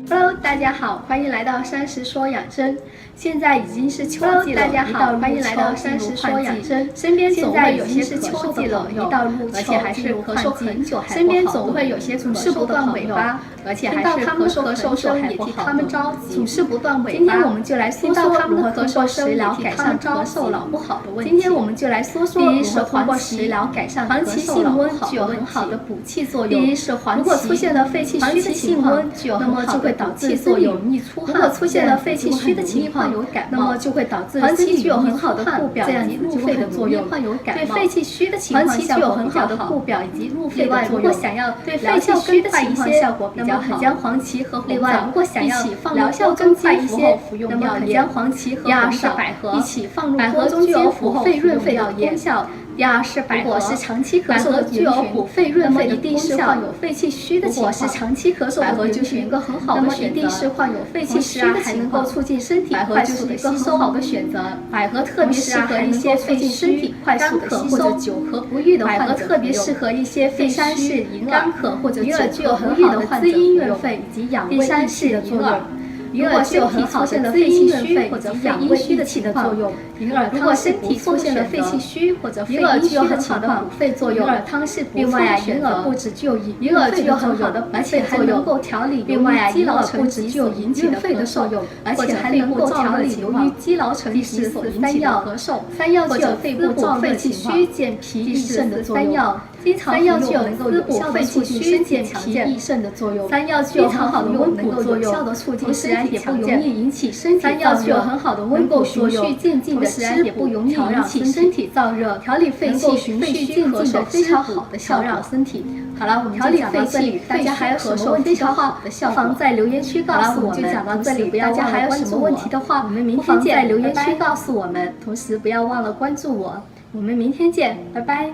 Hello， 大家好，欢迎来到三十说养生。现在已经是秋季了，大家好，欢迎来到三十说养生。身边总会有些是秋季了，一到入秋，而且还是咳嗽很久还不好。身边总会有些总是不断尾巴，而且还是咳嗽声也替他们着急，总是不断尾巴。今天我们就来说说他们的咳嗽食疗改善咳嗽老不好的问题。今天我们就来说说，第一是通过食疗改善咳嗽老不好具有很好的补气作用。第一是黄芪，如果出现了肺气虚的情况，那么就会导致身体容易出汗。如果出现了肺气虚的情况，那么就会导致黄芪具有很好的固表以及入肺的作用。对肺气虚的情况具有很好的固表以及入肺的作用。如果想要对肺气虚的情况效果比较好，将黄芪和红枣如果想要疗效更快一些，那么可将黄芪和红枣一起放入锅中煎服后，肺润肺的功效。第二是百合，如果是长期咳嗽的具有补肺润肺的功效，有肺气虚的情况，如果是长期咳嗽，百合就是一个很好的选择。那么一定是患有肺气虚的情况，还能够促进身体快速的吸收，好的选择。百合特别适合一些肺气虚、快速的吸收、久咳不愈的患者。百合特别适合一些肺山是干咳或者久咳不愈的患者滋阴润肺以及养胃益气的作用。如果身体出现了肺气虚或者肺阴虚的情况，如果身体出现了肺气虚或者肺阴虚的情况，补肺作用。另外，银耳不只具有银耳具有很好的补肺作用，而且还能够调理由于积劳成疾所引起的肺的作用，而且还能够调理由于积劳成疾所引起的咳嗽。三药具有肺部燥热气虚、健脾益肾的作用。三药具有能够有效的促进身体强健益肾的作用。三药具有很好的温补作用，同时也不容易引起身体燥热。三药具有很好的温补作用，同时也不容易引起身体燥热，调理肺气、循序渐进的非常好的效果。身体好了，我们调理肺气，大家还有什么问题的话，不妨在留言区告诉我们。就讲到这里，大家还有什么问题的话，我们明天见。在留言区告诉我们，同时不要忘了关注我。我们明天见，拜拜。